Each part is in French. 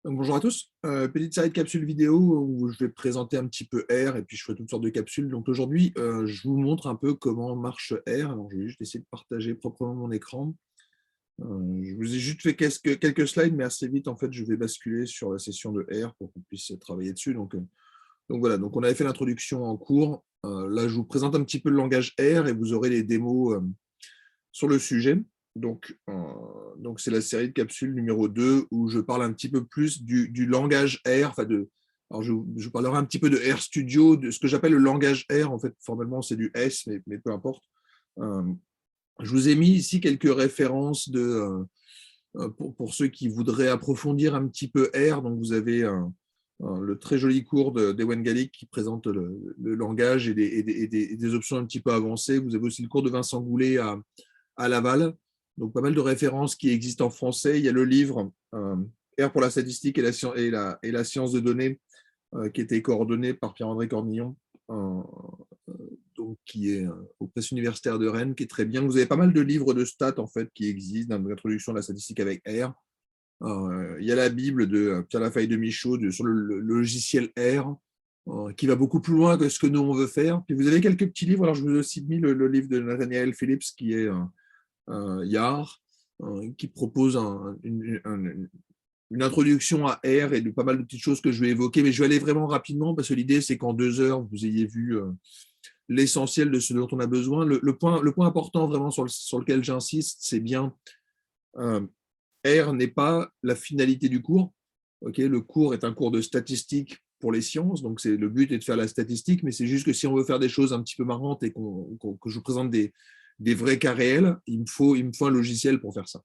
Donc, bonjour à tous. Petite série de capsules vidéo où je vais présenter un petit peu R et puis je ferai toutes sortes de capsules. Donc aujourd'hui, je vous montre un peu comment marche R. Alors je vais juste essayer de partager proprement mon écran. Je vous ai juste fait quelques slides, mais assez vite, en fait, je vais basculer sur la session de R pour qu'on puisse travailler dessus. Donc voilà, donc on avait fait l'introduction en cours. Là, je vous présente un petit peu le langage R et vous aurez les démos sur le sujet. Donc c'est la série de capsules numéro 2 où je parle un petit peu plus du langage R. Alors je parlerai un petit peu de R Studio, de ce que j'appelle le langage R. En fait, formellement, c'est du S, mais peu importe. Euh, je vous ai mis ici quelques références pour ceux qui voudraient approfondir un petit peu R. Donc, vous avez le très joli cours d'Ewen Gallic qui présente le langage et des options un petit peu avancées. Vous avez aussi le cours de Vincent Goulet à Laval. Donc, pas mal de références qui existent en français. Il y a le livre R pour la statistique et la science de données qui était coordonné par Pierre-André Cornillon, donc, qui est aux presses universitaires de Rennes, qui est très bien. Vous avez pas mal de livres de stats en fait, qui existent dans l'introduction de la statistique avec R. Il y a la Bible de Pierre Lafaille de Michaud sur le logiciel R, qui va beaucoup plus loin que ce que nous, on veut faire. Puis vous avez quelques petits livres. Alors, je vous ai aussi mis le livre de Nathaniel Phillips, qui est Yar, qui propose une introduction à R et de pas mal de petites choses que je vais évoquer, mais je vais aller vraiment rapidement parce que l'idée, c'est qu'en 2 heures, vous ayez vu l'essentiel de ce dont on a besoin. Le point important vraiment sur lequel j'insiste, c'est bien R n'est pas la finalité du cours. Okay, le cours est un cours de statistique pour les sciences, donc le but est de faire la statistique, mais c'est juste que si on veut faire des choses un petit peu marrantes et que je vous présente des vrais cas réels, il me faut un logiciel pour faire ça.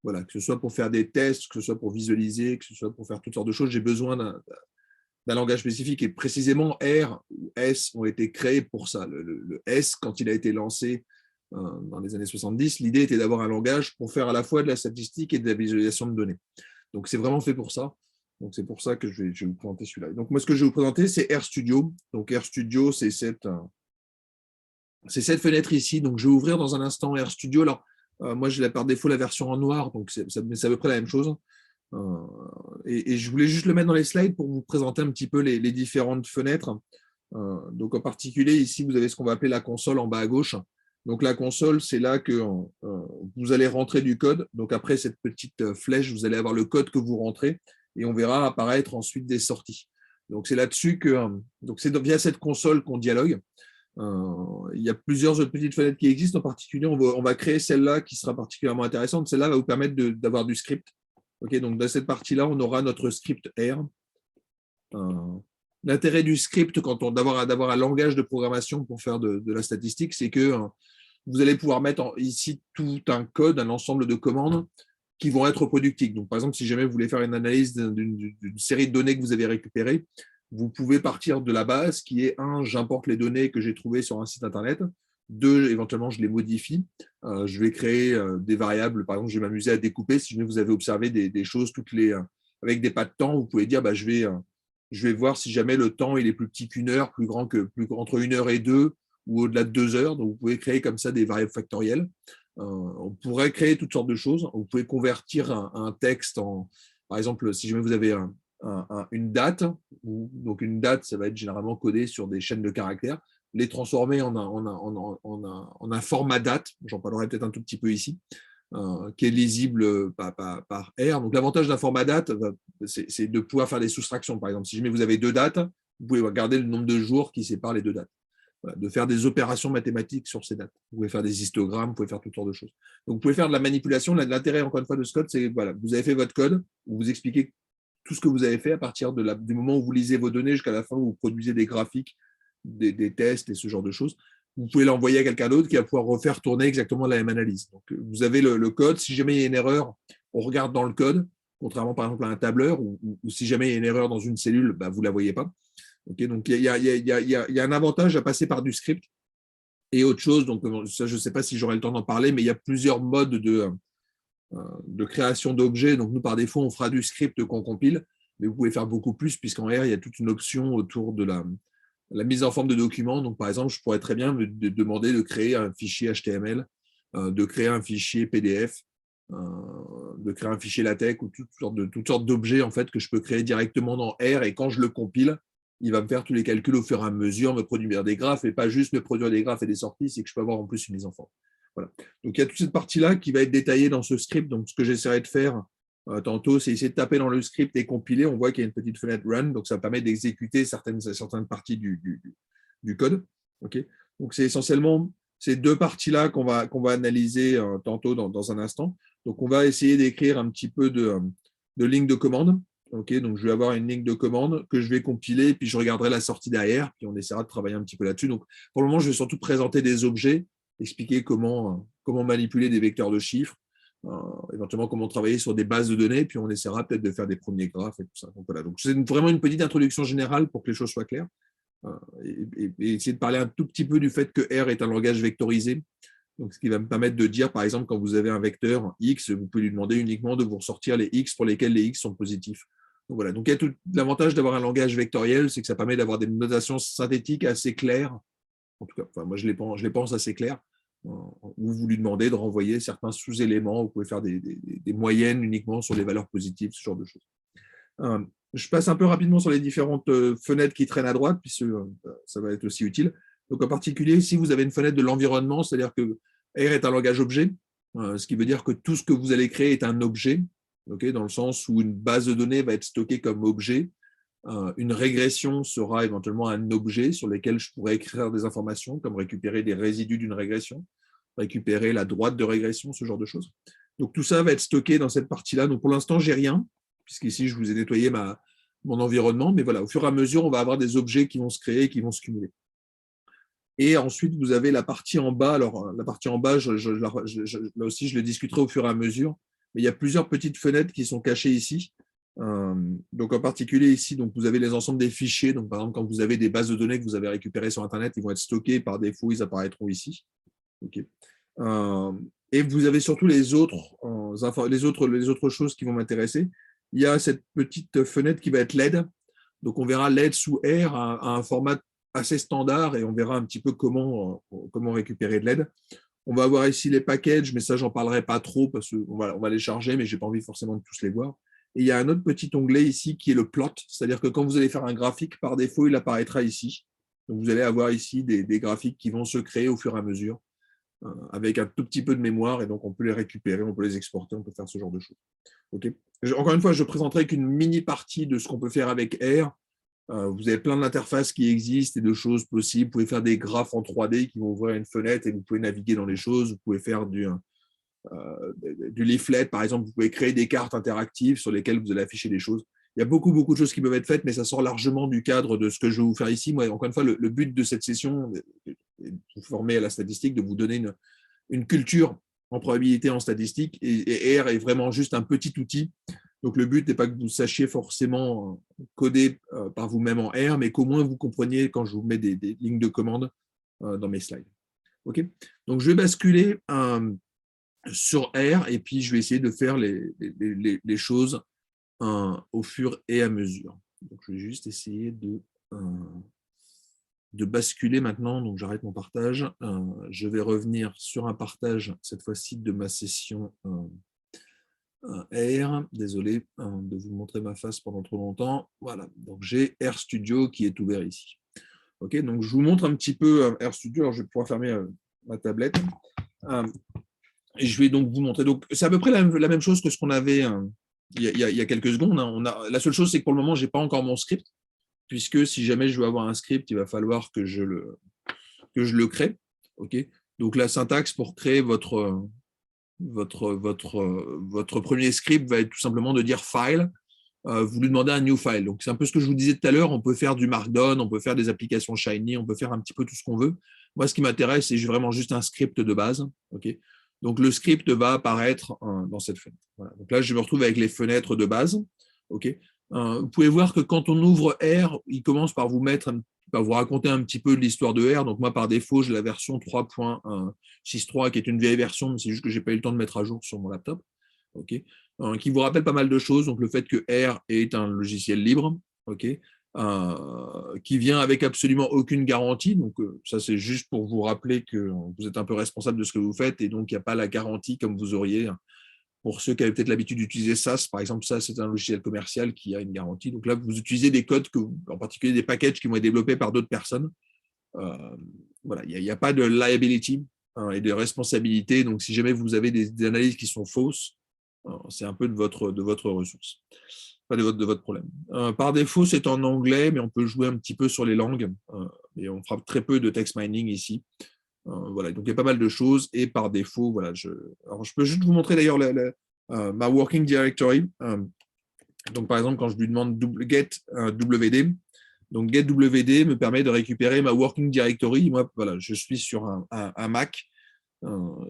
Voilà, que ce soit pour faire des tests, que ce soit pour visualiser, que ce soit pour faire toutes sortes de choses, j'ai besoin d'un langage spécifique. Et précisément, R ou S ont été créés pour ça. Le S, quand il a été lancé dans les années 70, l'idée était d'avoir un langage pour faire à la fois de la statistique et de la visualisation de données. Donc, c'est vraiment fait pour ça. Donc, c'est pour ça que je vais vous présenter celui-là. Donc, moi, ce que je vais vous présenter, c'est RStudio. Donc, RStudio, c'est cette fenêtre ici. Donc, je vais ouvrir dans un instant RStudio. Alors, moi, j'ai par défaut la version en noir, donc c'est à peu près la même chose. Et je voulais juste le mettre dans les slides pour vous présenter un petit peu les différentes fenêtres. Donc, en particulier, ici, vous avez ce qu'on va appeler la console en bas à gauche. Donc, la console, c'est là que vous allez rentrer du code. Donc, après cette petite flèche, vous allez avoir le code que vous rentrez et on verra apparaître ensuite des sorties. Donc, c'est là-dessus donc c'est via cette console qu'on dialogue. Il y a plusieurs autres petites fenêtres qui existent. En particulier, on va créer celle-là qui sera particulièrement intéressante. Celle-là va vous permettre d'avoir du script. Okay, donc, dans cette partie-là, on aura notre script R. L'intérêt du script, d'avoir un langage de programmation pour faire de la statistique, c'est que vous allez pouvoir mettre ici tout un code, un ensemble de commandes qui vont être productives. Donc, par exemple, si jamais vous voulez faire une analyse d'une série de données que vous avez récupérées, vous pouvez partir de la base qui est j'importe les données que j'ai trouvées sur un site internet. 2, éventuellement, je les modifie. Je vais créer des variables. Par exemple, je vais m'amuser à découper. Si jamais vous avez observé des choses avec des pas de temps, vous pouvez dire je vais voir si jamais le temps il est plus petit qu'une heure, entre 1 heure et 2, ou au-delà de 2 heures. Donc, vous pouvez créer comme ça des variables factorielles. On pourrait créer toutes sortes de choses. Vous pouvez convertir un texte par exemple, si jamais vous avez une date, donc une date, ça va être généralement codé sur des chaînes de caractères, les transformer en un format date, j'en parlerai peut-être un tout petit peu ici, qui est lisible par R. Donc, l'avantage d'un format date, c'est de pouvoir faire des soustractions. Par exemple, si jamais vous avez 2 dates, vous pouvez regarder le nombre de jours qui séparent les 2 dates. Voilà, de faire des opérations mathématiques sur ces dates. Vous pouvez faire des histogrammes, vous pouvez faire toutes sortes de choses. Donc, vous pouvez faire de la manipulation. L'intérêt, encore une fois, de ce code, c'est voilà, vous avez fait votre code, vous expliquez tout ce que vous avez fait à partir du moment où vous lisez vos données jusqu'à la fin où vous produisez des graphiques, des tests et ce genre de choses. Vous pouvez l'envoyer à quelqu'un d'autre qui va pouvoir refaire tourner exactement la même analyse. Donc, vous avez le code. Si jamais il y a une erreur, on regarde dans le code, contrairement par exemple à un tableur, ou si jamais il y a une erreur dans une cellule, bah, vous ne la voyez pas. Okay, donc, il y a un avantage à passer par du script. Et autre chose, donc ça, je ne sais pas si j'aurai le temps d'en parler, mais il y a plusieurs modes de création d'objets. Donc, nous, par défaut, on fera du script qu'on compile, mais vous pouvez faire beaucoup plus, puisqu'en R, il y a toute une option autour de la mise en forme de documents. Donc, par exemple, je pourrais très bien me demander de créer un fichier HTML, de créer un fichier PDF, de créer un fichier LaTeX ou toutes sortes d'objets en fait, que je peux créer directement dans R, et quand je le compile, il va me faire tous les calculs au fur et à mesure, me produire des graphes, et pas juste me produire des graphes et des sorties, c'est que je peux avoir en plus une mise en forme. Voilà. Donc il y a toute cette partie-là qui va être détaillée dans ce script. Donc ce que j'essaierai de faire tantôt, c'est essayer de taper dans le script et compiler. On voit qu'il y a une petite fenêtre run, donc ça permet d'exécuter certaines parties du code. Okay, donc c'est essentiellement ces deux parties-là qu'on va analyser tantôt dans un instant. Donc on va essayer d'écrire un petit peu de ligne de commande. Okay, donc je vais avoir une ligne de commande que je vais compiler, puis je regarderai la sortie derrière, puis on essaiera de travailler un petit peu là-dessus. Donc pour le moment, je vais surtout présenter des objets, expliquer comment manipuler des vecteurs de chiffres, éventuellement comment travailler sur des bases de données, puis on essaiera peut-être de faire des premiers graphes et tout ça. Donc voilà, donc c'est vraiment une petite introduction générale pour que les choses soient claires, et essayer de parler un tout petit peu du fait que R est un langage vectorisé. Donc, ce qui va me permettre de dire, par exemple, quand vous avez un vecteur X, vous pouvez lui demander uniquement de vous ressortir les X pour lesquels les X sont positifs. Donc, voilà. Donc, il y a tout l'avantage d'avoir un langage vectoriel, c'est que ça permet d'avoir des notations synthétiques assez claires. En tout cas, enfin, moi, je les pense assez claires, où vous lui demandez de renvoyer certains sous-éléments. Vous pouvez faire des moyennes uniquement sur les valeurs positives, ce genre de choses. Je passe un peu rapidement sur les différentes fenêtres qui traînent à droite, puisque ça va être aussi utile. Donc, en particulier, si vous avez une fenêtre de l'environnement, c'est-à-dire que R est un langage objet, ce qui veut dire que tout ce que vous allez créer est un objet, okay, dans le sens où une base de données va être stockée comme objet. Une régression sera éventuellement un objet sur lequel je pourrais écrire des informations, comme récupérer des résidus d'une régression, récupérer la droite de régression, ce genre de choses. Donc, tout ça va être stocké dans cette partie-là. Donc, pour l'instant, je n'ai rien, puisqu'ici, je vous ai nettoyé mon environnement. Mais voilà, au fur et à mesure, on va avoir des objets qui vont se créer, qui vont se cumuler. Et ensuite, vous avez la partie en bas. Alors, la partie en bas, là aussi, je le discuterai au fur et à mesure. Mais il y a plusieurs petites fenêtres qui sont cachées ici. Donc, en particulier ici, donc, vous avez les ensembles des fichiers. Donc, par exemple, quand vous avez des bases de données que vous avez récupérées sur Internet, ils vont être stockés par défaut, ils apparaîtront ici. Okay. Et vous avez surtout les autres choses qui vont m'intéresser. Il y a cette petite fenêtre qui va être LED. Donc, on verra LED sous R à un format assez standard, et on verra un petit peu comment récupérer de LED. On va avoir ici les packages, mais ça, j'en parlerai pas trop parce qu'on va les charger, mais je n'ai pas envie forcément de tous les voir. Et il y a un autre petit onglet ici qui est le plot, c'est-à-dire que quand vous allez faire un graphique, par défaut, il apparaîtra ici. Donc, vous allez avoir ici des graphiques qui vont se créer au fur et à mesure, avec un tout petit peu de mémoire, et donc on peut les récupérer, on peut les exporter, on peut faire ce genre de choses. Okay. Encore une fois, je ne présenterai qu'une mini partie de ce qu'on peut faire avec R. Vous avez plein d'interfaces qui existent et de choses possibles. Vous pouvez faire des graphes en 3D qui vont ouvrir une fenêtre et vous pouvez naviguer dans les choses. Vous pouvez faire du leaflet, par exemple. Vous pouvez créer des cartes interactives sur lesquelles vous allez afficher des choses. Il y a beaucoup de choses qui peuvent être faites, mais ça sort largement du cadre de ce que je vais vous faire ici. Moi, encore une fois, le but de cette session est de vous former à la statistique, de vous donner une culture en probabilité, en statistique, et R est vraiment juste un petit outil. Donc, le but n'est pas que vous sachiez forcément coder par vous-même en R, mais qu'au moins vous compreniez quand je vous mets des lignes de commande dans mes slides. Okay. Donc, je vais basculer sur R, et puis je vais essayer de faire les choses au fur et à mesure. Donc, je vais juste essayer de basculer maintenant. Donc, j'arrête mon partage. Je vais revenir sur un partage, cette fois-ci, de ma session R. Désolé de vous montrer ma face pendant trop longtemps. Voilà, donc j'ai RStudio qui est ouvert ici. Ok, donc je vous montre un petit peu RStudio. Alors, je vais pouvoir fermer ma tablette. Et je vais donc vous montrer. Donc, c'est à peu près la même chose que ce qu'on avait il y a quelques secondes. La seule chose, c'est que pour le moment, je n'ai pas encore mon script, puisque si jamais je veux avoir un script, il va falloir que je le crée. Okay, donc, la syntaxe pour créer votre premier script va être tout simplement de dire file. Vous lui demandez un new file. Donc, c'est un peu ce que je vous disais tout à l'heure. On peut faire du Markdown, on peut faire des applications Shiny, on peut faire un petit peu tout ce qu'on veut. Moi, ce qui m'intéresse, c'est vraiment juste un script de base. Okay, donc, le script va apparaître dans cette fenêtre. Voilà. Donc là, je me retrouve avec les fenêtres de base. Okay, vous pouvez voir que quand on ouvre R, il commence par vous raconter un petit peu de l'histoire de R. Donc, moi, par défaut, j'ai la version 3.63 qui est une vieille version, mais c'est juste que je n'ai pas eu le temps de mettre à jour sur mon laptop. Okay, qui vous rappelle pas mal de choses. Donc, le fait que R est un logiciel libre, okay, qui vient avec absolument aucune garantie. Donc, ça, c'est juste pour vous rappeler que vous êtes un peu responsable de ce que vous faites, et donc il n'y a pas la garantie comme vous auriez Pour ceux qui avaient peut-être l'habitude d'utiliser SAS, par exemple, ça, c'est un logiciel commercial qui a une garantie. Donc là, vous utilisez des codes, en particulier des packages qui vont être développés par d'autres personnes. Voilà, il n'y a pas de liability et de responsabilité. Donc, si jamais vous avez des analyses qui sont fausses, c'est un peu de votre ressource, pas de votre problème. Par défaut, c'est en anglais, mais on peut jouer un petit peu sur les langues. Et on fera très peu de text mining ici. Voilà, donc il y a pas mal de choses. Et par défaut, voilà, je peux juste vous montrer d'ailleurs ma working directory. Donc, par exemple, quand je lui demande get WD, donc getWD me permet de récupérer ma working directory. Moi, voilà, je suis sur un Mac.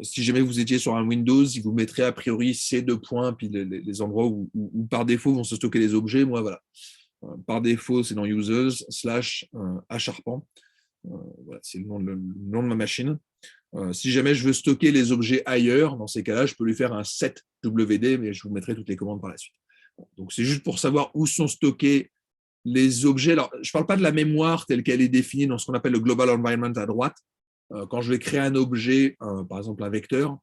Si jamais vous étiez sur un Windows, il vous mettrait a priori ces deux points, puis les endroits où par défaut vont se stocker les objets. Moi, voilà. Par défaut, c'est dans users /acharpent. Voilà, c'est le nom de ma machine. Si jamais je veux stocker les objets ailleurs, dans ces cas-là, je peux lui faire un set WD, mais je vous mettrai toutes les commandes par la suite. Donc, c'est juste pour savoir où sont stockés les objets. Alors, je ne parle pas de la mémoire telle qu'elle est définie dans ce qu'on appelle le global environment à droite. Quand je vais créer un objet, par exemple un vecteur,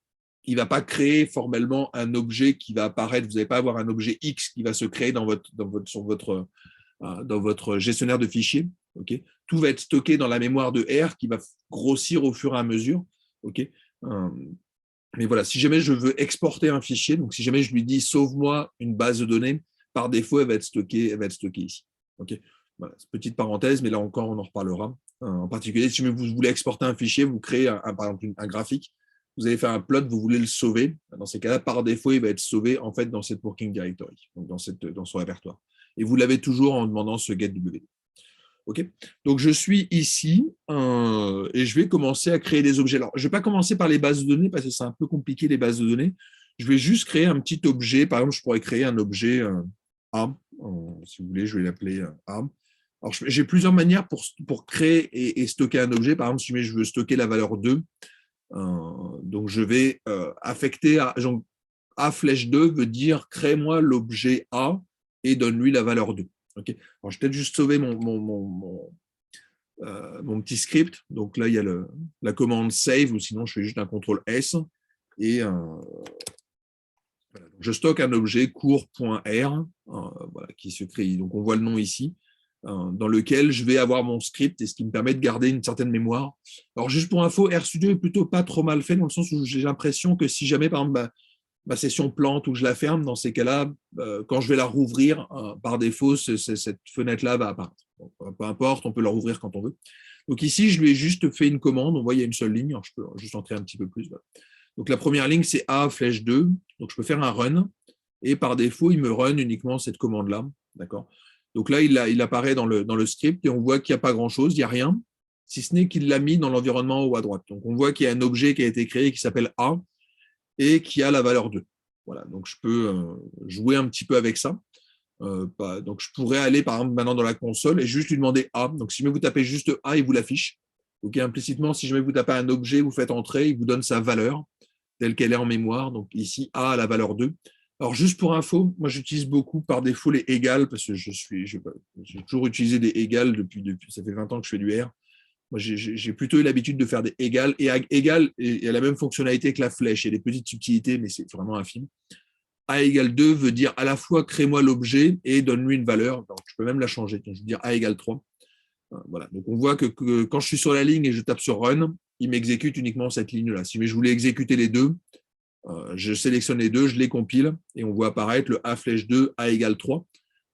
il ne va pas créer formellement un objet qui va apparaître. Vous n'allez pas avoir un objet X qui va se créer dans votre gestionnaire de fichiers. Okay, tout va être stocké dans la mémoire de R qui va grossir au fur et à mesure. Okay, mais voilà, si jamais je veux exporter un fichier, donc si jamais je lui dis sauve-moi une base de données, par défaut, elle va être stockée ici. Okay, voilà, petite parenthèse, mais là encore, on en reparlera. En particulier, si vous voulez exporter un fichier, vous créez par exemple un graphique, vous avez fait un plot, vous voulez le sauver. Dans ces cas-là, par défaut, il va être sauvé en fait dans cette working directory, donc dans son répertoire. Et vous l'avez toujours en demandant ce getWD. Okay, donc, je suis ici et je vais commencer à créer des objets. Alors, je ne vais pas commencer par les bases de données parce que c'est un peu compliqué, les bases de données. Je vais juste créer un petit objet. Par exemple, je pourrais créer un objet A. Si vous voulez, je vais l'appeler A. Alors, j'ai plusieurs manières pour créer et stocker un objet. Par exemple, si je veux stocker la valeur 2, donc je vais affecter A flèche 2 veut dire crée-moi l'objet A et donne-lui la valeur 2. Okay. Alors, je vais peut-être juste sauver mon petit script. Donc là, il y a la commande save, ou sinon je fais juste un CTRL S. Et voilà. Donc, je stocke un objet cours.r voilà, qui se crée. Donc on voit le nom ici, dans lequel je vais avoir mon script et ce qui me permet de garder une certaine mémoire. Alors juste pour info, RStudio est plutôt pas trop mal fait dans le sens où j'ai l'impression que si jamais, par exemple, ma session plante ou que je la ferme, dans ces cas-là, quand je vais la rouvrir, par défaut, cette fenêtre-là va apparaître. Donc, peu importe, on peut la rouvrir quand on veut. Donc ici, je lui ai juste fait une commande. On voit, il y a une seule ligne. Alors, je peux juste entrer un petit peu plus. Voilà. Donc la première ligne, c'est A flèche 2. Donc je peux faire un run. Et par défaut, il me run uniquement cette commande-là. D'accord. Donc là, il apparaît dans le script et on voit qu'il n'y a pas grand-chose, il n'y a rien, si ce n'est qu'il l'a mis dans l'environnement en haut à droite. Donc on voit qu'il y a un objet qui a été créé qui s'appelle A et qui a la valeur 2. Voilà, donc je peux jouer un petit peu avec ça. Donc je pourrais aller par exemple maintenant dans la console et juste lui demander A. Donc si jamais vous tapez juste A, il vous l'affiche. Okay, implicitement, si jamais vous tapez un objet, vous faites entrer, il vous donne sa valeur telle qu'elle est en mémoire. Donc ici, A a la valeur 2. Alors juste pour info, moi j'utilise beaucoup par défaut les égales parce que j'ai toujours utilisé des égales depuis, ça fait 20 ans que je fais du R. Moi, j'ai plutôt eu l'habitude de faire des égales. Et égale a la même fonctionnalité que la flèche. Il y a des petites subtilités, mais c'est vraiment infime. A égale 2 veut dire à la fois crée-moi l'objet et donne-lui une valeur. Donc, je peux même la changer. Je veux dire A égale 3. Voilà. Donc, on voit que quand je suis sur la ligne et je tape sur Run, il m'exécute uniquement cette ligne-là. Si je voulais exécuter les deux, je sélectionne les deux, je les compile et on voit apparaître le A flèche 2, A égale 3.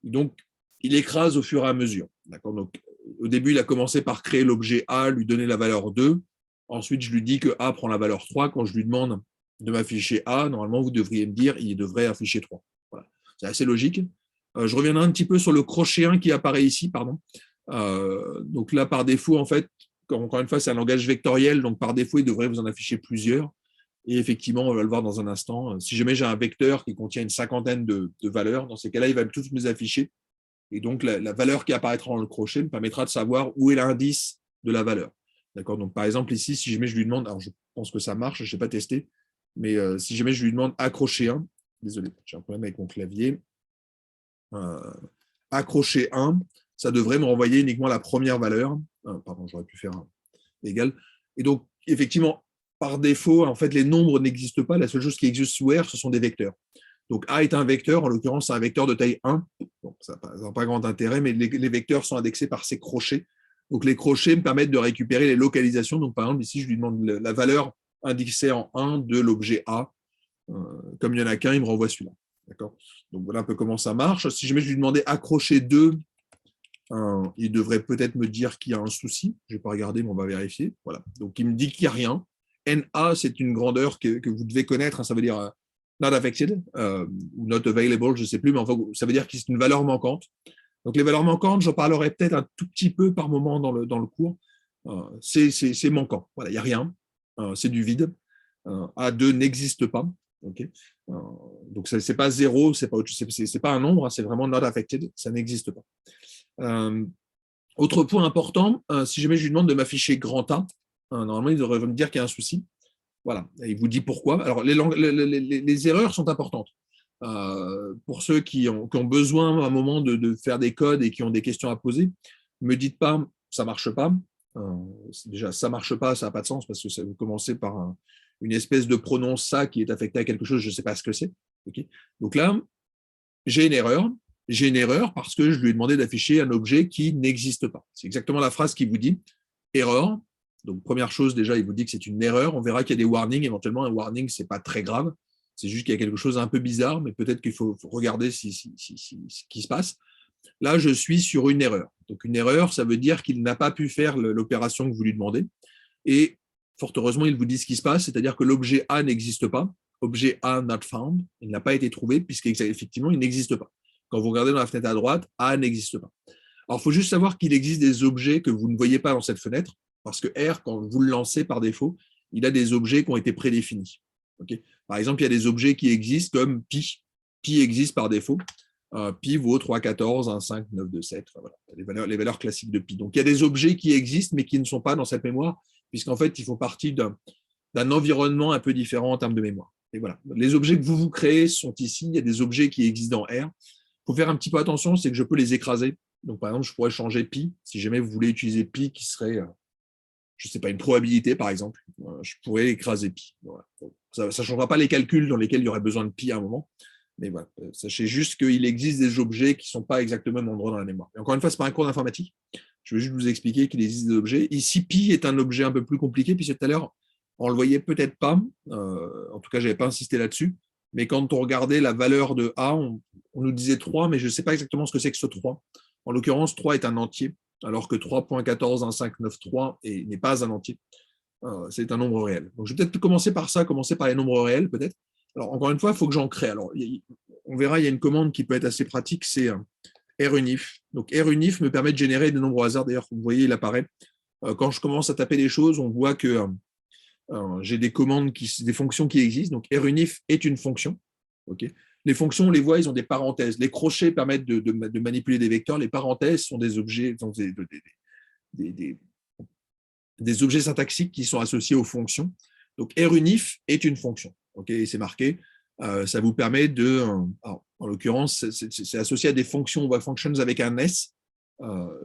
Donc, il écrase au fur et à mesure. D'accord. Donc, au début, il a commencé par créer l'objet A, lui donner la valeur 2. Ensuite, je lui dis que A prend la valeur 3. Quand je lui demande de m'afficher A, normalement, vous devriez me dire il devrait afficher 3. Voilà. C'est assez logique. Je reviendrai un petit peu sur le crochet 1 qui apparaît ici. Pardon. Donc là, par défaut, en fait, encore une fois, c'est un langage vectoriel. Donc, par défaut, il devrait vous en afficher plusieurs. Et effectivement, on va le voir dans un instant. Si jamais j'ai un vecteur qui contient une cinquantaine de valeurs, dans ces cas-là, il va tous nous afficher. Et donc, la valeur qui apparaîtra dans le crochet me permettra de savoir où est l'indice de la valeur. D'accord. Donc, par exemple, ici, si jamais je lui demande, alors je pense que ça marche, je n'ai pas testé, mais si jamais je lui demande accrocher 1, désolé, j'ai un problème avec mon clavier, accrocher 1, ça devrait me renvoyer uniquement la première valeur. Pardon, j'aurais pu faire égal. Et donc, effectivement, par défaut, en fait, les nombres n'existent pas. La seule chose qui existe sous R, ce sont des vecteurs. Donc A est un vecteur, en l'occurrence, c'est un vecteur de taille 1. Donc, ça n'a pas grand intérêt, mais les vecteurs sont indexés par ces crochets. Donc les crochets me permettent de récupérer les localisations. Donc par exemple, ici, je lui demande la valeur indexée en 1 de l'objet A. Comme il n'y en a qu'un, il me renvoie celui-là. D'accord. Donc voilà un peu comment ça marche. Si jamais je lui demandais accrocher 2, il devrait peut-être me dire qu'il y a un souci. Je ne vais pas regarder, mais on va vérifier. Voilà. Donc il me dit qu'il n'y a rien. NA, c'est une grandeur que vous devez connaître. Ça veut dire not affected ou not available, je ne sais plus, mais enfin, ça veut dire que c'est une valeur manquante. Donc les valeurs manquantes, j'en parlerai peut-être un tout petit peu par moment dans le cours. C'est manquant. Voilà, il n'y a rien. C'est du vide. A2 n'existe pas. Okay. Donc ce n'est pas 0, ce n'est pas un nombre, hein, c'est vraiment not affected, ça n'existe pas. Autre point important, si jamais je lui demande de m'afficher grand A, normalement il devrait me dire qu'il y a un souci. Voilà, et il vous dit pourquoi. Alors les erreurs sont importantes. Pour ceux qui ont besoin à un moment de faire des codes et qui ont des questions à poser, ne me dites pas ça ne marche pas. Déjà, ça ne marche pas, ça n'a pas de sens parce que ça, vous commencez par une espèce de pronom ça qui est affecté à quelque chose, je ne sais pas ce que c'est. Okay. Donc là, j'ai une erreur. J'ai une erreur parce que je lui ai demandé d'afficher un objet qui n'existe pas. C'est exactement la phrase qui vous dit erreur. Donc, première chose, déjà, il vous dit que c'est une erreur. On verra qu'il y a des warnings. Éventuellement, un warning, ce n'est pas très grave. C'est juste qu'il y a quelque chose un peu bizarre, mais peut-être qu'il faut regarder ce qui se passe. Là, je suis sur une erreur. Donc, une erreur, ça veut dire qu'il n'a pas pu faire l'opération que vous lui demandez. Et fort heureusement, il vous dit ce qui se passe, c'est-à-dire que l'objet A n'existe pas. Objet A not found. Il n'a pas été trouvé puisqu'effectivement, il n'existe pas. Quand vous regardez dans la fenêtre à droite, A n'existe pas. Alors, il faut juste savoir qu'il existe des objets que vous ne voyez pas dans cette fenêtre, parce que R, quand vous le lancez par défaut, il a des objets qui ont été prédéfinis. Okay. Par exemple, il y a des objets qui existent comme pi. Pi existe par défaut. Pi vaut 3, 14, 1, 5, 9, 2, 7. Voilà, les valeurs classiques de pi. Donc, il y a des objets qui existent, mais qui ne sont pas dans cette mémoire, puisqu'en fait, ils font partie d'un environnement un peu différent en termes de mémoire. Et voilà. Les objets que vous créez sont ici. Il y a des objets qui existent dans R. Il faut faire un petit peu attention, c'est que je peux les écraser. Donc, par exemple, je pourrais changer pi. Si jamais vous voulez utiliser pi qui serait, je ne sais pas, une probabilité, par exemple, je pourrais écraser pi. Voilà. Ça ne changera pas les calculs dans lesquels il y aurait besoin de pi à un moment. Mais voilà, sachez juste qu'il existe des objets qui ne sont pas exactement au même endroit dans la mémoire. Et encore une fois, ce n'est pas un cours d'informatique. Je veux juste vous expliquer qu'il existe des objets. Ici, pi est un objet un peu plus compliqué, puisque tout à l'heure, on ne le voyait peut-être pas. En tout cas, je n'avais pas insisté là-dessus. Mais quand on regardait la valeur de A, on nous disait 3, mais je ne sais pas exactement ce que c'est que ce 3. En l'occurrence, 3 est un entier, alors que 3.141593 n'est pas un entier. C'est un nombre réel. Donc, je vais peut-être commencer par ça, commencer par les nombres réels, peut-être. Alors, encore une fois, il faut que j'en crée. Alors, on verra, il y a une commande qui peut être assez pratique, c'est runif. Donc, runif me permet de générer des nombres au hasard. D'ailleurs, vous voyez, il apparaît. Quand je commence à taper des choses, on voit que j'ai des commandes, des fonctions qui existent. Donc, runif est une fonction. Okay. Les fonctions, on les voit, ils ont des parenthèses. Les crochets permettent de manipuler des vecteurs. Les parenthèses sont des objets, des objets syntaxiques qui sont associés aux fonctions. Donc, runif est une fonction. Okay, c'est marqué. Ça vous permet de, en l'occurrence, c'est associé à des fonctions, functions avec un S,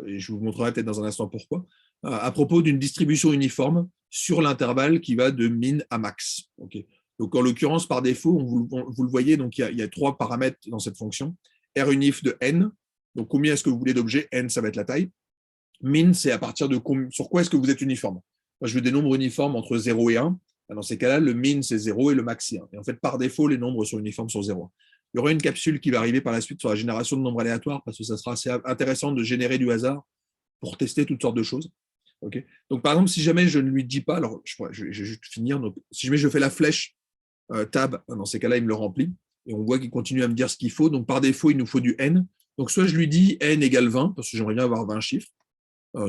et je vous montrerai peut-être dans un instant pourquoi, à propos d'une distribution uniforme sur l'intervalle qui va de min à max. Okay. Donc, en l'occurrence, par défaut, vous le voyez, donc il y a 3 paramètres dans cette fonction. runif de n, donc combien est-ce que vous voulez d'objets? N, ça va être la taille. Min, c'est à partir de sur quoi est-ce que vous êtes uniforme. Moi, je veux des nombres uniformes entre 0 et 1. Dans ces cas-là, le min, c'est 0 et le max, c'est 1. Et en fait, par défaut, les nombres sont uniformes sur 0. Il y aura une capsule qui va arriver par la suite sur la génération de nombres aléatoires parce que ça sera assez intéressant de générer du hasard pour tester toutes sortes de choses. Okay. Donc, par exemple, si jamais je ne lui dis pas, alors je vais juste finir. Donc, si jamais je fais la flèche tab, dans ces cas-là, il me le remplit. Et on voit qu'il continue à me dire ce qu'il faut. Donc, par défaut, il nous faut du n. Donc, soit je lui dis n égale 20, parce que j'aimerais bien avoir 20 chiffres.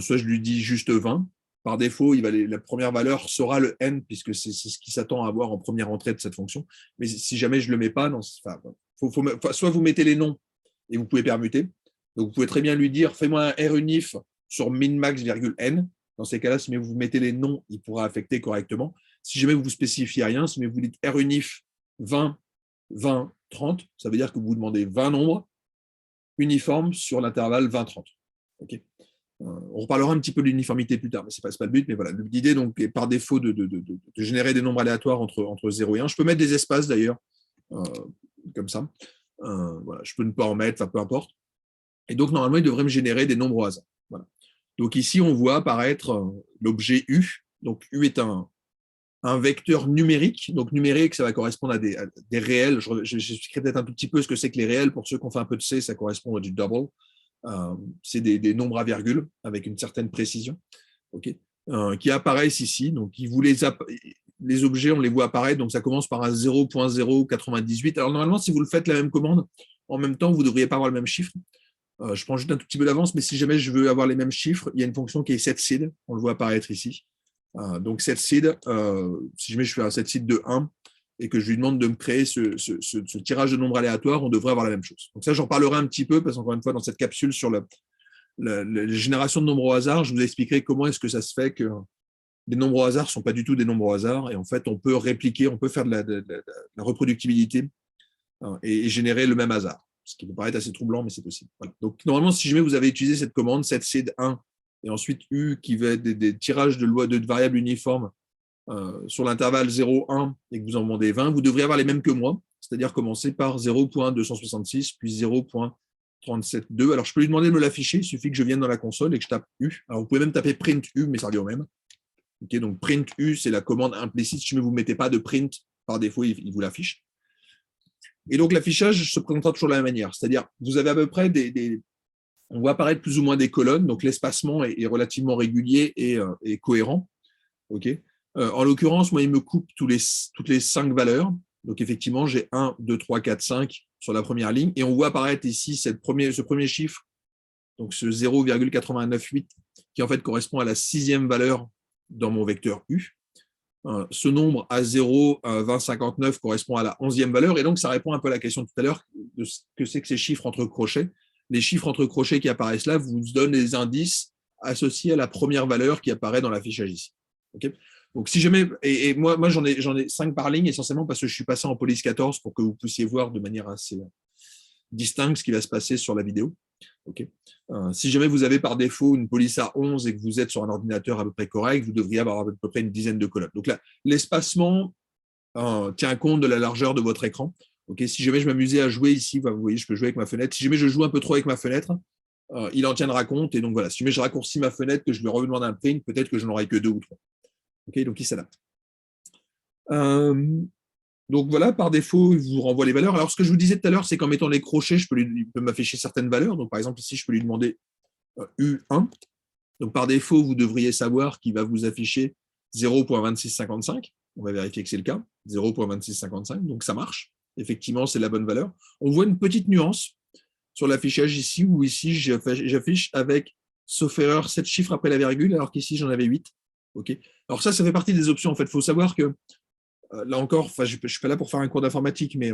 Soit je lui dis juste 20. Par défaut, la première valeur sera le n, puisque c'est ce qui s'attend à avoir en première entrée de cette fonction. Mais si jamais je ne le mets pas, soit vous mettez les noms et vous pouvez permuter. Donc, vous pouvez très bien lui dire, fais-moi un runif sur minmax, n. Dans ces cas-là, si vous mettez les noms, il pourra affecter correctement. Si jamais vous ne spécifiez rien, si vous dites runif 20, 20, 30, ça veut dire que vous demandez 20 nombres uniformes sur l'intervalle 20-30. Okay. On reparlera un petit peu de l'uniformité plus tard, mais ce n'est pas le but. Mais voilà, l'idée donc, est par défaut de générer des nombres aléatoires entre 0 et 1. Je peux mettre des espaces d'ailleurs, comme ça. Voilà, je peux ne pas en mettre, peu importe. Et donc, normalement, il devrait me générer des nombres au hasard. Voilà. Donc ici, on voit apparaître l'objet U. Donc U est un vecteur numérique. Donc numérique, ça va correspondre à des réels. J'expliquerai peut-être un tout petit peu ce que c'est que les réels. Pour ceux qui ont fait un peu de C, ça correspond à du double. C'est des nombres à virgule avec une certaine précision, qui apparaissent ici. Donc, les objets, on les voit apparaître. Donc, ça commence par un 0.098. Alors, normalement, si vous le faites la même commande, en même temps, vous ne devriez pas avoir le même chiffre. Je prends juste un tout petit peu d'avance, mais si jamais je veux avoir les mêmes chiffres, il y a une fonction qui est setSeed. On le voit apparaître ici. Donc, setSeed, si jamais je fais un setSeed de 1 et que je lui demande de me créer ce tirage de nombres aléatoires, on devrait avoir la même chose. Donc ça, j'en parlerai un petit peu, parce qu'encore une fois, dans cette capsule sur la génération de nombres au hasard, je vous expliquerai comment est-ce que ça se fait que les nombres au hasard ne sont pas du tout des nombres au hasard, et en fait, on peut répliquer, on peut faire de la reproductibilité et générer le même hasard. Ce qui peut paraître assez troublant, mais c'est possible. Voilà. Donc, normalement, si jamais vous avez utilisé cette commande, setSeed1, et ensuite U, qui va être des tirages de variables uniformes sur l'intervalle 0,1 et que vous en demandez 20, vous devriez avoir les mêmes que moi, c'est-à-dire commencer par 0.266 puis 0.372. Alors, je peux lui demander de me l'afficher, il suffit que je vienne dans la console et que je tape U. Alors, vous pouvez même taper print U, mais ça revient au même. Donc, print U, c'est la commande implicite. Si vous ne mettez pas de print, par défaut, il vous l'affiche. Et donc, l'affichage se présentera toujours de la même manière, c'est-à-dire vous avez à peu près on voit apparaître plus ou moins des colonnes, donc l'espacement est relativement régulier et cohérent. En l'occurrence, moi, il me coupe toutes les 5 valeurs. Donc, effectivement, j'ai 1, 2, 3, 4, 5 sur la première ligne. Et on voit apparaître ici ce premier chiffre, donc ce 0,898, qui en fait correspond à la 6e valeur dans mon vecteur U. Ce nombre à 0,2059 correspond à la 11e valeur. Et donc, ça répond un peu à la question de tout à l'heure de ce que c'est que ces chiffres entre crochets. Les chiffres entre crochets qui apparaissent là vous donnent des indices associés à la première valeur qui apparaît dans l'affichage ici. Donc, si jamais, et moi j'en ai 5 par ligne, essentiellement parce que je suis passé en police 14 pour que vous puissiez voir de manière assez distincte ce qui va se passer sur la vidéo. Si jamais vous avez par défaut une police à 11 et que vous êtes sur un ordinateur à peu près correct, vous devriez avoir à peu près une dizaine de colonnes. Donc là, l'espacement tient compte de la largeur de votre écran. Si jamais je m'amusais à jouer ici, vous voyez, je peux jouer avec ma fenêtre. Si jamais je joue un peu trop avec ma fenêtre, il en tiendra compte. Et donc voilà, si jamais je raccourcis ma fenêtre, que je lui redemande un print, peut-être que je n'en aurai que 2 ou 3. Donc il s'adapte. Donc voilà, par défaut, il vous renvoie les valeurs. Alors ce que je vous disais tout à l'heure, c'est qu'en mettant les crochets, il peut m'afficher certaines valeurs. Donc par exemple, ici, je peux lui demander U1. Donc par défaut, vous devriez savoir qu'il va vous afficher 0.2655. On va vérifier que c'est le cas, 0.2655. Donc ça marche. Effectivement, c'est la bonne valeur. On voit une petite nuance sur l'affichage ici, où ici, j'affiche avec, sauf erreur, 7 chiffres après la virgule, alors qu'ici, j'en avais 8. Alors ça fait partie des options. En fait, il faut savoir que, là encore, je ne suis pas là pour faire un cours d'informatique, mais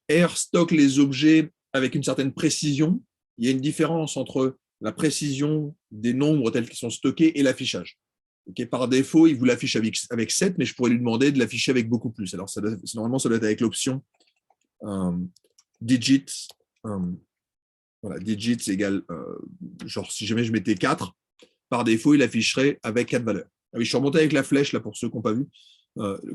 R stocke les objets avec une certaine précision. Il y a une différence entre la précision des nombres tels qu'ils sont stockés et l'affichage. Par défaut, il vous l'affiche avec 7, mais je pourrais lui demander de l'afficher avec beaucoup plus. Alors, normalement, ça doit être avec l'option digits. Voilà, digits égale, genre si jamais je mettais 4, par défaut, il afficherait avec 4 valeurs. Ah oui, je suis remonté avec la flèche, là, pour ceux qui n'ont pas vu.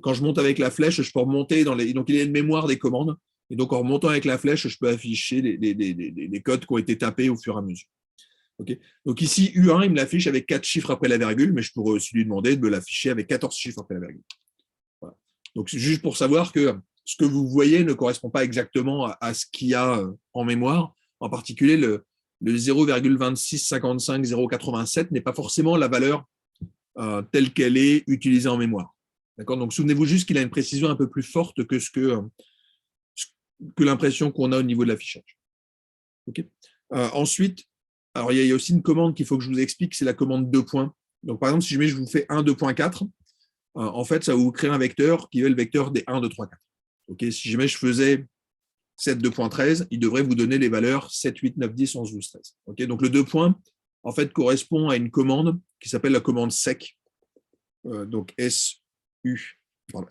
Quand je monte avec la flèche, je peux remonter dans les. Donc, il y a une mémoire des commandes. Et donc, en remontant avec la flèche, je peux afficher les codes qui ont été tapés au fur et à mesure. Donc, ici, U1, il me l'affiche avec 4 chiffres après la virgule, mais je pourrais aussi lui demander de me l'afficher avec 14 chiffres après la virgule. Voilà. Donc, c'est juste pour savoir que ce que vous voyez ne correspond pas exactement à ce qu'il y a en mémoire. En particulier, le 0,2655 087 n'est pas forcément la valeur telle qu'elle est utilisée en mémoire. Donc, souvenez-vous juste qu'il a une précision un peu plus forte que l'impression qu'on a au niveau de l'affichage. Ensuite, alors il y a aussi une commande qu'il faut que je vous explique, c'est la commande 2 points. Donc, par exemple, si je vous fais 1, 2.4, en fait, ça va vous créer un vecteur qui est le vecteur des 1, 2, 3, 4. Si jamais je faisais 7, 2.13, il devrait vous donner les valeurs 7, 8, 9, 10, 11, 12, 13. Donc, le 2 points, en fait, correspond à une commande qui s'appelle la commande sec. Donc, SEQ. Voilà,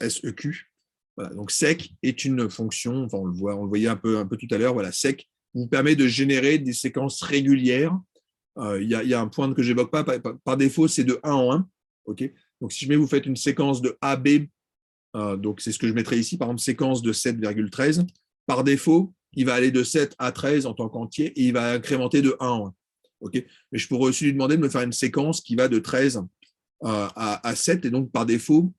donc, sec est une fonction, enfin, on le voyait un peu tout à l'heure, voilà, sec vous permet de générer des séquences régulières y a un point que je n'évoque pas. Par défaut, c'est de 1 en 1. Okay, donc, si jamais vous faites une séquence de AB, donc c'est ce que je mettrai ici, par exemple, séquence de 7,13, par défaut, il va aller de 7 à 13 en tant qu'entier et il va incrémenter de 1 en 1. Okay, mais je pourrais aussi lui demander de me faire une séquence qui va de 13 à 7, et donc par défaut,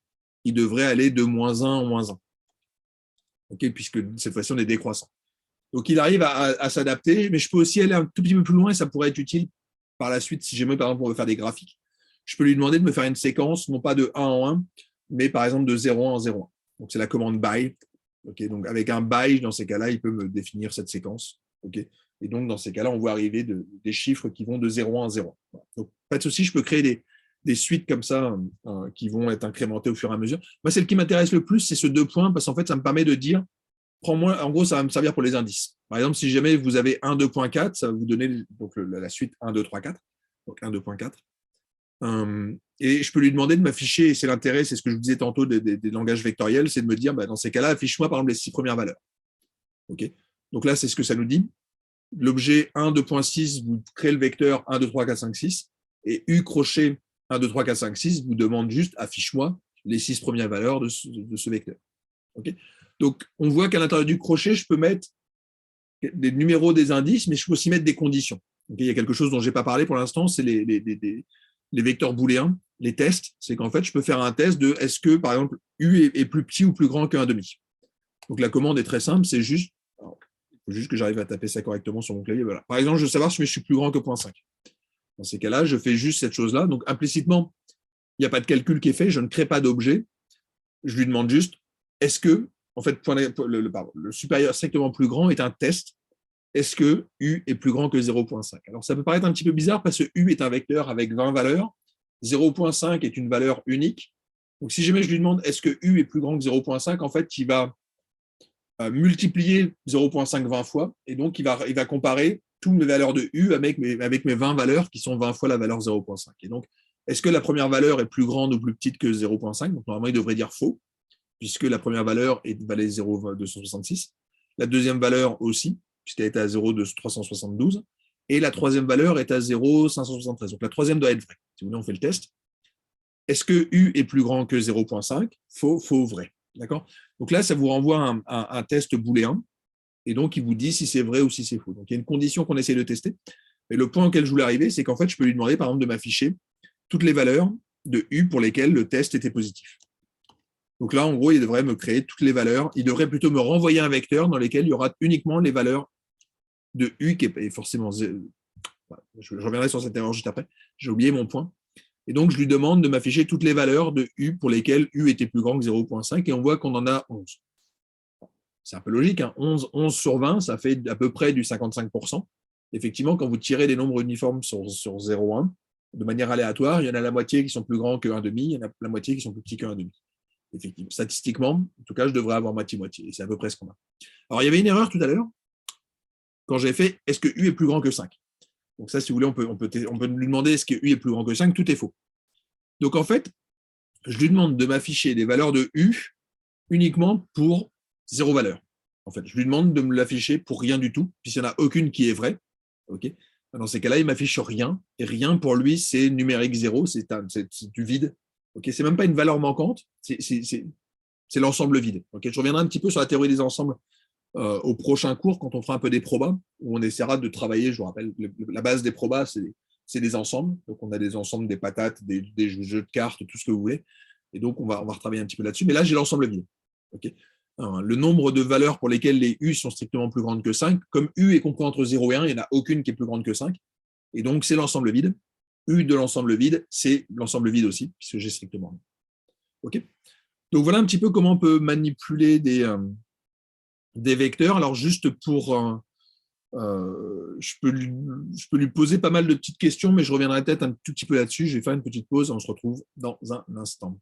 il devrait aller de -1 en -1. Okay, puisque cette fois-ci, on est décroissant. Donc, il arrive à s'adapter, mais je peux aussi aller un tout petit peu plus loin et ça pourrait être utile par la suite si jamais, par exemple, on veut faire des graphiques. Je peux lui demander de me faire une séquence, non pas de 1 en 1, mais par exemple de 0 en 0. Donc, c'est la commande by. Okay, donc, avec un by, dans ces cas-là, il peut me définir cette séquence. Okay, et donc, dans ces cas-là, on voit arriver des chiffres qui vont de 0 en 0. Donc, pas de souci, je peux créer des suites comme ça qui vont être incrémentées au fur et à mesure. Moi, celle qui m'intéresse le plus, c'est ce 2 points, parce qu'en fait, ça me permet de dire, prends-moi, en gros, ça va me servir pour les indices. Par exemple, si jamais vous avez 1, 2.4, ça va vous donner donc, la suite 1, 2, 3, 4. Donc 1, 2.4. Et je peux lui demander de m'afficher, et c'est l'intérêt, c'est ce que je vous disais tantôt des langages vectoriels, c'est de me dire, dans ces cas-là, affiche-moi par exemple les 6 premières valeurs. Okay, donc là, c'est ce que ça nous dit. L'objet 1, 2.6, vous créez le vecteur 1, 2, 3, 4, 5, 6, et U crochet 1, 2, 3, 4, 5, 6 vous demande juste, affiche-moi les 6 premières valeurs de ce vecteur. Okay, donc, on voit qu'à l'intérieur du crochet, je peux mettre des numéros des indices, mais je peux aussi mettre des conditions. Okay, il y a quelque chose dont je n'ai pas parlé pour l'instant, c'est les vecteurs booléens, les tests. C'est qu'en fait, je peux faire un test de est-ce que, par exemple, U est plus petit ou plus grand que 1,5. Donc, la commande est très simple, c'est juste, il faut juste que j'arrive à taper ça correctement sur mon clavier. Voilà. Par exemple, je veux savoir si je suis plus grand que 0.5. Dans ces cas-là, je fais juste cette chose-là. Donc, implicitement, il n'y a pas de calcul qui est fait, je ne crée pas d'objet. Je lui demande juste, est-ce que, en fait, le supérieur strictement plus grand est un test. Est-ce que U est plus grand que 0.5? Alors, ça peut paraître un petit peu bizarre parce que U est un vecteur avec 20 valeurs. 0.5 est une valeur unique. Donc, si jamais je lui demande est-ce que U est plus grand que 0.5, en fait, il va multiplier 0.5 20 fois et donc il va comparer toutes mes valeurs de U avec mes 20 valeurs qui sont 20 fois la valeur 0.5. Et donc, est-ce que la première valeur est plus grande ou plus petite que 0.5? Donc, normalement, il devrait dire faux, puisque la première valeur valait 0,266. La deuxième valeur aussi, puisqu'elle est à 0,372. Et la troisième valeur est à 0,573. Donc la troisième doit être vraie. Si vous voulez, on fait le test. Est-ce que U est plus grand que 0,5? Faux, faux, vrai. D'accord? Donc là, ça vous renvoie un test booléen. Et donc, il vous dit si c'est vrai ou si c'est faux. Donc, il y a une condition qu'on essaie de tester. Mais le point auquel je voulais arriver, c'est qu'en fait, je peux lui demander, par exemple, de m'afficher toutes les valeurs de U pour lesquelles le test était positif. Donc là, en gros, il devrait me créer toutes les valeurs. Il devrait plutôt me renvoyer un vecteur dans lequel il y aura uniquement les valeurs de U qui est forcément. Je reviendrai sur cette erreur juste après. J'ai oublié mon point. Et donc, je lui demande de m'afficher toutes les valeurs de U pour lesquelles U était plus grand que 0.5 et on voit qu'on en a 11. C'est un peu logique. Hein. 11 sur 20, ça fait à peu près du 55%. Effectivement, quand vous tirez des nombres uniformes sur 0,1, de manière aléatoire, il y en a la moitié qui sont plus grands que 1,5, il y en a la moitié qui sont plus petits que 1,5. Effectivement. Statistiquement, en tout cas, je devrais avoir moitié-moitié. Et c'est à peu près ce qu'on a. Alors, il y avait une erreur tout à l'heure, quand j'ai fait est-ce que U est plus grand que 5? Donc ça, si vous voulez, on peut lui demander est-ce que U est plus grand que 5? Tout est faux. Donc en fait, je lui demande de m'afficher des valeurs de U uniquement pour 0 valeur. En fait, je lui demande de me l'afficher pour rien du tout, puisqu'il n'y en a aucune qui est vraie. Okay, dans ces cas-là, il m'affiche rien. Et rien, pour lui, c'est numérique 0, c'est du vide. Okay, c'est même pas une valeur manquante, c'est l'ensemble vide. Okay, je reviendrai un petit peu sur la théorie des ensembles au prochain cours, quand on fera un peu des probas, où on essaiera de travailler, je vous rappelle, la base des probas, c'est des ensembles. Donc, on a des ensembles, des patates, des jeux de cartes, tout ce que vous voulez. Et donc, on va retravailler un petit peu là-dessus. Mais là, j'ai l'ensemble vide. Okay, le nombre de valeurs pour lesquelles les U sont strictement plus grandes que 5, comme U est compris entre 0 et 1, il n'y en a aucune qui est plus grande que 5. Et donc, c'est l'ensemble vide. U de l'ensemble vide, c'est l'ensemble vide aussi, puisque j'ai strictement 1. OK. Donc, voilà un petit peu comment on peut manipuler des vecteurs. Alors, juste pour... je peux lui poser pas mal de petites questions, mais je reviendrai peut-être un tout petit peu là-dessus. Je vais faire une petite pause et on se retrouve dans un instant.